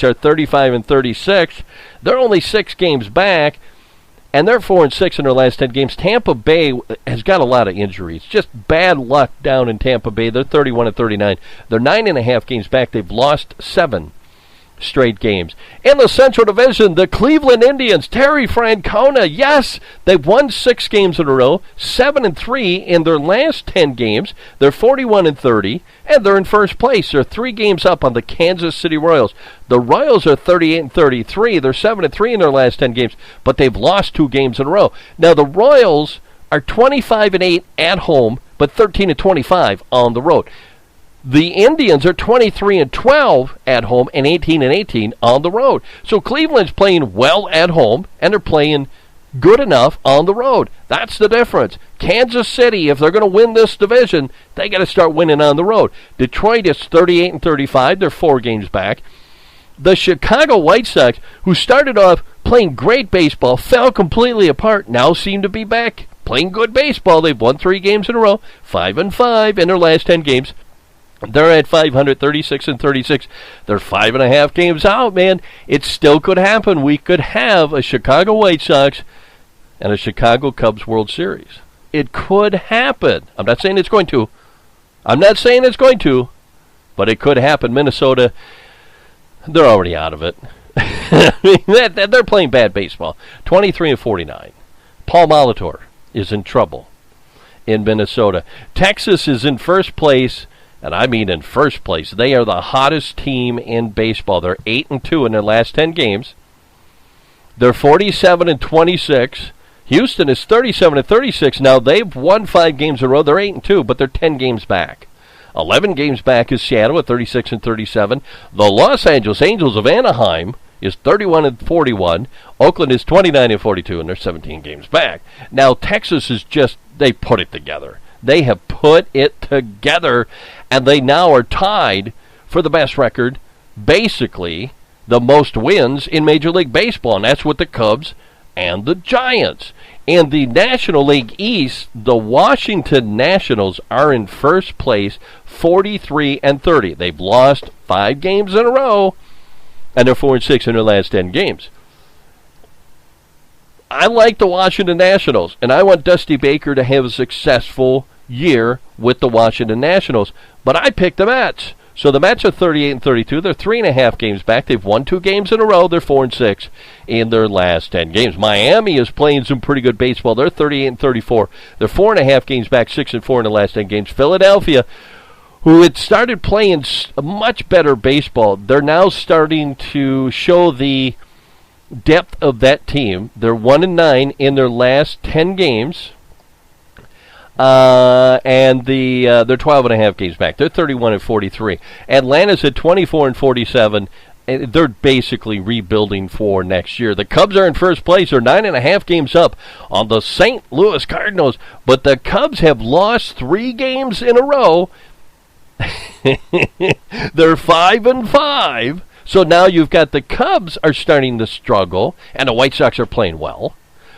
are 35 and 36. They're only 6 games back, and they're 4 and 6 in their last 10 games. Tampa Bay has got a lot of injuries. Just bad luck down in Tampa Bay. They're 31 and 39. They're 9.5 games back. They've lost 7 straight games. In the Central Division, the Cleveland Indians, Terry Francona, yes, they've won 6 games in a row, 7 and 3 in their last 10 games. They're 41 and 30, and they're in first place. They're 3 games up on the Kansas City Royals. The Royals are 38 and 33. They're 7 and 3 in their last 10 games, but they've lost 2 games in a row. Now the Royals are 25 and 8 at home, but 13 and 25 on the road. The Indians are 23 and 12 at home and 18 and 18 on the road. So Cleveland's playing well at home, and they're playing good enough on the road. That's the difference. Kansas City, if they're going to win this division, they got to start winning on the road. Detroit is 38 and 35. They're 4 games back. The Chicago White Sox, who started off playing great baseball, fell completely apart, now seem to be back playing good baseball. They've won 3 games in a row, 5 and 5 in their last 10 games. They're at 536 and 36. They're 5.5 games out, man. It still could happen. We could have a Chicago White Sox and a Chicago Cubs World Series. It could happen. I'm not saying it's going to. But it could happen. Minnesota, they're already out of it. I mean, they're playing bad baseball. 23 and 49. Paul Molitor is in trouble in Minnesota. Texas is in first place. And I mean in first place. They are the hottest team in baseball. They're 8 and 2 in their last 10 games. They're 47 and 26. Houston is 37 and 36. Now they've won 5 games in a row. They're 8 and 2, but they're 10 games back. 11 games back is Seattle at 36 and 37. The Los Angeles Angels of Anaheim is 31 and 41. Oakland is 29 and 42, and they're 17 games back. Now Texas is just, they put it together. They have put it together, and they now are tied for the best record, basically the most wins in Major League Baseball, and that's with the Cubs and the Giants. In the National League East, the Washington Nationals are in first place, 43 and 30. They've lost 5 games in a row, and they're 4 and 6 in their last 10 games. I like the Washington Nationals, and I want Dusty Baker to have a successful year with the Washington Nationals. But I picked the Mets. So the Mets are 38 and 32. They're 3.5 games back. They've won 2 games in a row. They're 4 and 6 in their last 10 games. Miami is playing some pretty good baseball. They're 38 and 34. They're 4.5 games back, 6 and 4 in the last 10 games. Philadelphia, who had started playing much better baseball, they're now starting to show the depth of that team. They're 1 and 9 in their last 10 games, and they're 12.5 games back. They're 31 and 43. Atlanta's at 24 and 47. And they're basically rebuilding for next year. The Cubs are in first place. They're 9.5 games up on the St. Louis Cardinals, but the Cubs have lost 3 games in a row. They're 5 and 5. So now you've got the Cubs are starting to struggle, and the White Sox are playing well.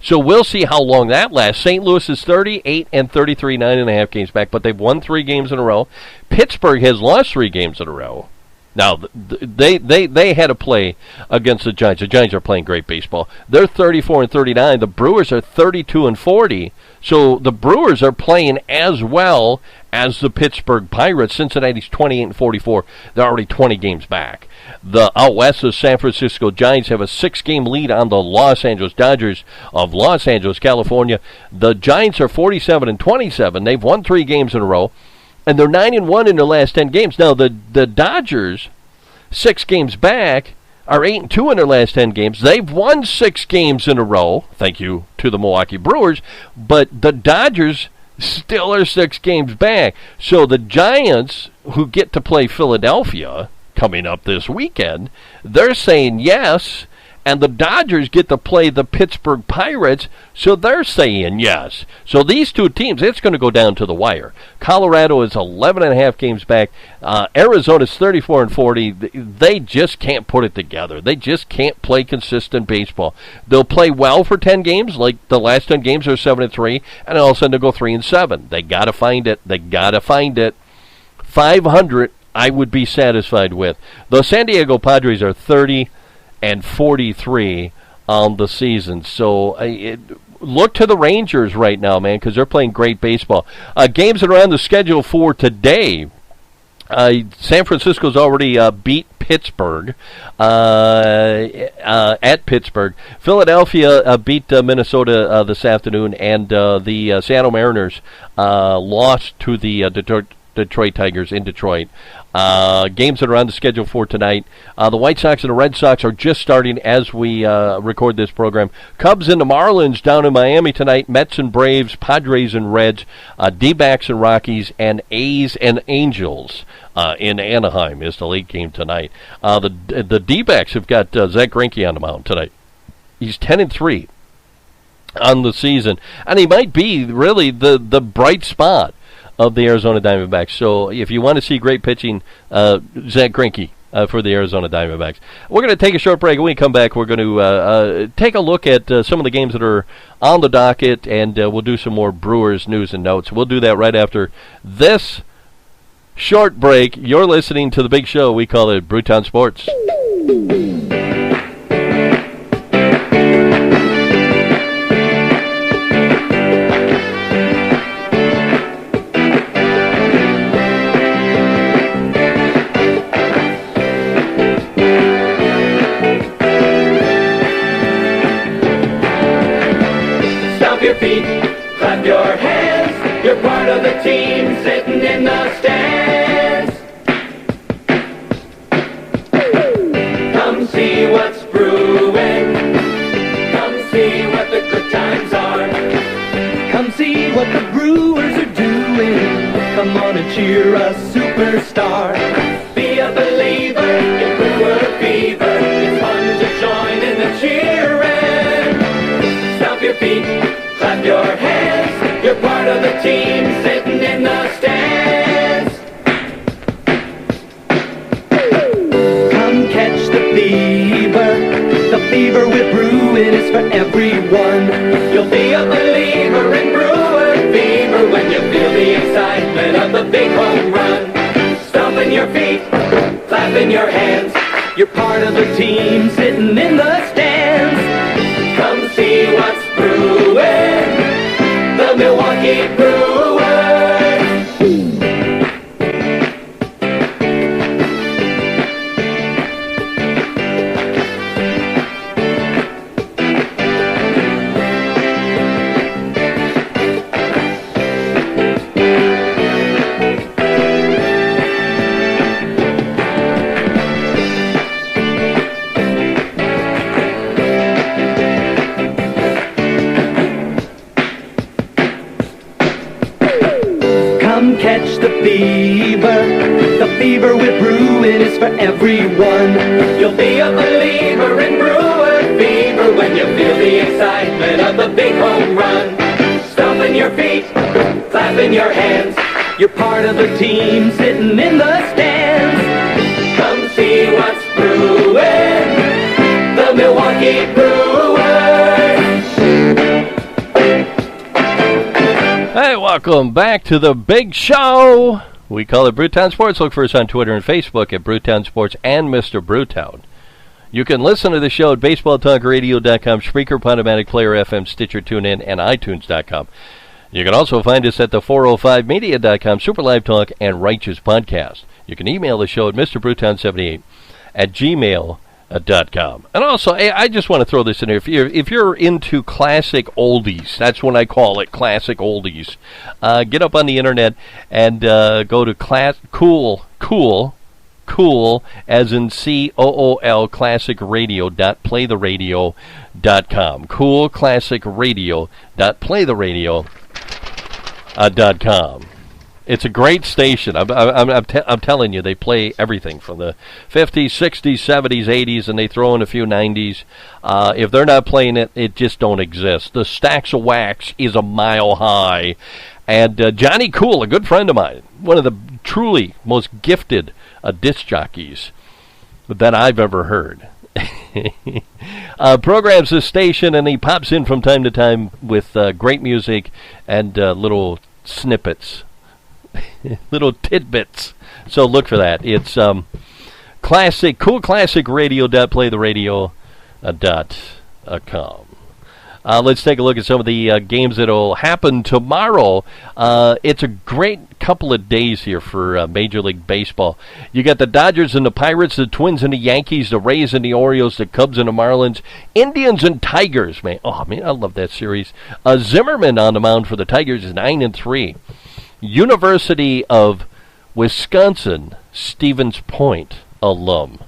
So we'll see how long that lasts. St. Louis is 38 and 33, 9.5 games back, but they've won 3 games in a row. Pittsburgh has lost 3 games in a row. Now, they had to play against the Giants. The Giants are playing great baseball. They're 34 and 39. The Brewers are 32 and 40. So the Brewers are playing as well as the Pittsburgh Pirates. Cincinnati's 28 and 44. They're already 20 games back. The out west, the San Francisco Giants have a 6-game lead on the Los Angeles Dodgers of Los Angeles, California. The Giants are 47 and 27. They've won 3 games in a row. And they're 9 and 1 in their last 10 games. Now the Dodgers, 6 games back, are 8 and 2 in their last 10 games. They've won 6 games in a row, thank you to the Milwaukee Brewers, but the Dodgers still are 6 games back. So the Giants, who get to play Philadelphia coming up this weekend, they're saying yes, and the Dodgers get to play the Pittsburgh Pirates, so they're saying yes. So these 2 teams, it's going to go down to the wire. Colorado is 11.5 games back. Arizona's 34 and 40. They just can't put it together. They just can't play consistent baseball. They'll play well for 10 games, like the last 10 games are 7 and 3, and all of a sudden they'll go 3 and 7. They got to find it. 500 I would be satisfied with. The San Diego Padres are 30-43 on the season. So look to the Rangers right now, man, because they're playing great baseball. Games that are on the schedule for today. San Francisco's already beat Pittsburgh at Pittsburgh. Philadelphia beat Minnesota this afternoon, and the Seattle Mariners lost to the Detroit Tigers in Detroit. Games that are on the schedule for tonight. The White Sox and the Red Sox are just starting as we record this program. Cubs and the Marlins down in Miami tonight. Mets and Braves, Padres and Reds, D-backs and Rockies, and A's and Angels in Anaheim is the late game tonight. The D-backs have got Zach Greinke on the mound tonight. He's 10-3 on the season, and he might be really the bright spot of the Arizona Diamondbacks. So if you want to see great pitching, Zach Greinke for the Arizona Diamondbacks. We're going to take a short break. When we come back, we're going to take a look at some of the games that are on the docket, and we'll do some more Brewers news and notes. We'll do that right after this short break. You're listening to the big show. We call it Brewtown Sports. Your feet, clap your hands, you're part of the team sitting in the stands. Come see what's brewing, come see what the good times are. Come see what the Brewers are doing, come on and cheer a superstar. Be a believer in Brewer fever, it's fun to join in the cheering. Stomp your feet, clap your hands, you're part of the team sitting in the stands. Come catch the fever with brewing is for everyone. You'll be a believer in Brewer fever when you feel the excitement of the big home run. Stomping your feet, clapping your hands, you're part of the team sitting in the stands. Come see what's brewing, the Milwaukee Brewers. Catch the fever with brewing is for everyone. You'll be a believer in Brewer fever when you feel the excitement of the big home run. Stomping your feet, clapping your hands, you're part of the team sitting in the stands. Come see what's brewing, the Milwaukee Brewers. Hey, welcome back to the big show. We call it Brewtown Sports. Look for us on Twitter and Facebook at Brewtown Sports and Mr. Brewtown. You can listen to the show at BaseballTalkRadio.com, Spreaker, Podomatic, Player FM, Stitcher, TuneIn, and iTunes.com. You can also find us at the 405media.com, Super Live Talk, and Righteous Podcast. You can email the show at MrBrewtown78 at gmail.com. And also, I just want to throw this in here. If you're into classic oldies, that's what I call it, classic oldies. Get up on the internet and go to cool, as in COOL, classicradio.playtheradio.com. Cool, classicradio.playtheradio.com. It's a great station. I'm telling you, they play everything from the 50s, 60s, 70s, 80s, and they throw in a few 90s. If they're not playing it, it just don't exist. The Stacks of Wax is a mile high. And Johnny Cool, a good friend of mine, one of the truly most gifted disc jockeys that I've ever heard. Programs this station, and he pops in from time to time with great music and little snippets. Little tidbits So look for that. It's classic, cool classic radio.playtheradio.com. Let's take a look at some of the games that will happen tomorrow. It's a great couple of days here for Major League Baseball. You got the Dodgers and the Pirates, the Twins and the Yankees, the Rays and the Orioles, the Cubs and the Marlins, Indians and Tigers. Man, I love that series. Zimmerman on the mound for the Tigers is 9-3. University of Wisconsin, Stevens Point alum.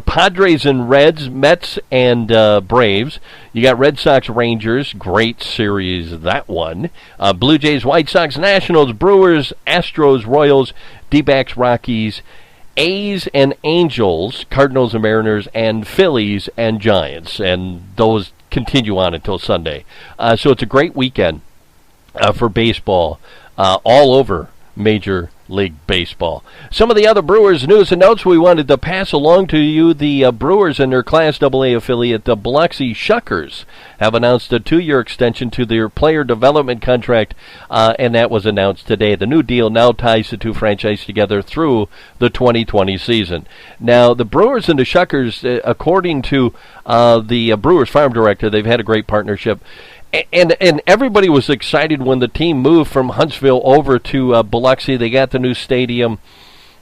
Padres and Reds, Mets and Braves. You got Red Sox, Rangers, great series, that one. Blue Jays, White Sox, Nationals, Brewers, Astros, Royals, D-backs, Rockies, A's and Angels, Cardinals and Mariners, and Phillies and Giants. And those continue on until Sunday. So it's a great weekend for baseball all over Major League Baseball. Some of the other Brewers news and notes we wanted to pass along to you. The Brewers and their Class AA affiliate, the Biloxi Shuckers, have announced a 2-year extension to their player development contract, and that was announced today. The new deal now ties the two franchises together through the 2020 season. Now, the Brewers and the Shuckers, according to the Brewers farm director, they've had a great partnership. And everybody was excited when the team moved from Huntsville over to Biloxi. They got the new stadium.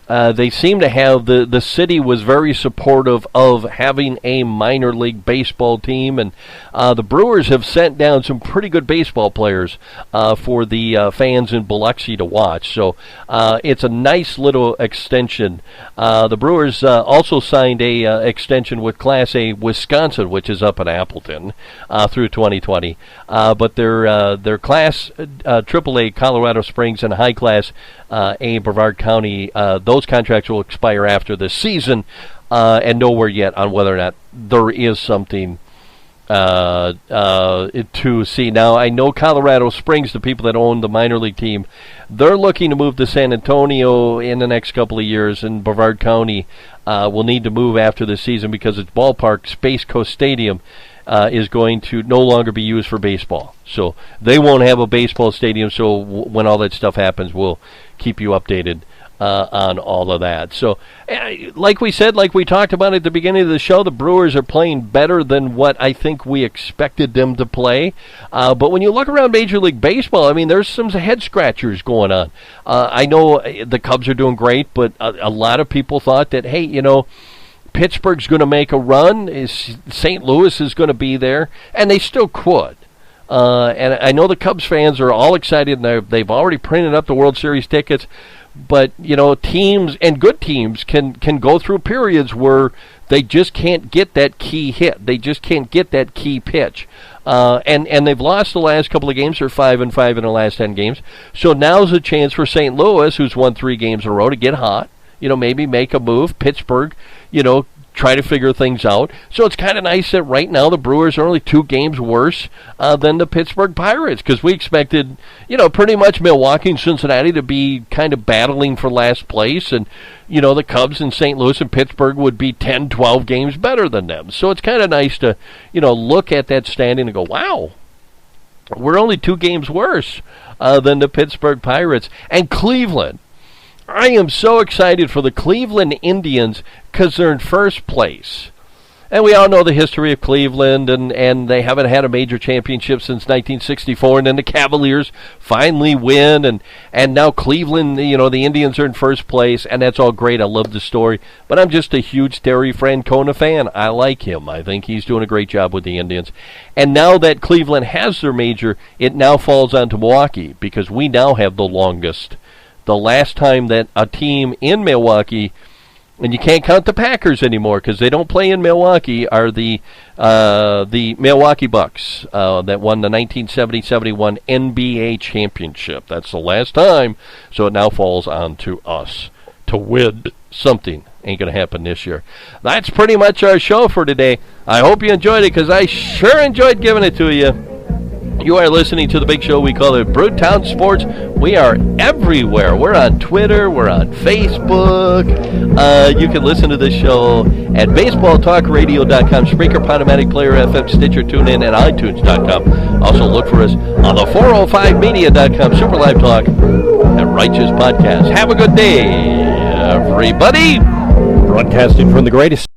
They seem to have, the city was very supportive of having a minor league baseball team, and the Brewers have sent down some pretty good baseball players for the fans in Biloxi to watch. So it's a nice little extension. The Brewers also signed a extension with Class A Wisconsin, which is up in Appleton, through 2020. But their Class AAA Colorado Springs and High Class A Brevard County, those contracts will expire after the season, and nowhere yet on whether or not there is something to see. Now, I know Colorado Springs, the people that own the minor league team, they're looking to move to San Antonio in the next couple of years, and Brevard County will need to move after the season because its ballpark, Space Coast Stadium, is going to no longer be used for baseball. So they won't have a baseball stadium, so when all that stuff happens, we'll keep you updated on all of that. So, like we said, like we talked about at the beginning of the show, the Brewers are playing better than what I think we expected them to play. But when you look around Major League Baseball, I mean, there's some head-scratchers going on. I know the Cubs are doing great, but a lot of people thought that, hey, Pittsburgh's going to make a run, St. Louis is going to be there, and they still could. And I know the Cubs fans are all excited, and they've already printed up the World Series tickets. But, teams and good teams can go through periods where they just can't get that key hit. They just can't get that key pitch. And they've lost the last couple of games. They're 5-5 in the last 10 games. So now's a chance for St. Louis, who's won 3 games in a row, to get hot. Maybe make a move. Pittsburgh, try to figure things out. So it's kind of nice that right now the Brewers are only 2 games worse than the Pittsburgh Pirates, because we expected, pretty much Milwaukee and Cincinnati to be kind of battling for last place, and, the Cubs and St. Louis and Pittsburgh would be 10, 12 games better than them. So it's kind of nice to, look at that standing and go, wow, we're only 2 games worse than the Pittsburgh Pirates. And Cleveland, I am so excited for the Cleveland Indians because they're in first place. And we all know the history of Cleveland, and they haven't had a major championship since 1964, and then the Cavaliers finally win, and now Cleveland, the Indians are in first place, and that's all great. I love the story. But I'm just a huge Terry Francona fan. I like him. I think he's doing a great job with the Indians. And now that Cleveland has their major, it now falls onto Milwaukee, because we now have the longest. The last time that a team in Milwaukee, and you can't count the Packers anymore because they don't play in Milwaukee, are the Milwaukee Bucks that won the 1970-71 NBA championship. That's the last time, so it now falls on to us to win something. Ain't going to happen this year. That's pretty much our show for today. I hope you enjoyed it, because I sure enjoyed giving it to you. You are listening to the big show. We call it Brewtownsports. We are everywhere. We're on Twitter. We're on Facebook. You can listen to this show at baseballtalkradio.com, Spreaker, Podomatic Player, FM, Stitcher, TuneIn, and iTunes.com. Also look for us on the 405media.com, Super Live Talk. at Righteous Podcast. Have a good day, everybody. Broadcasting from the greatest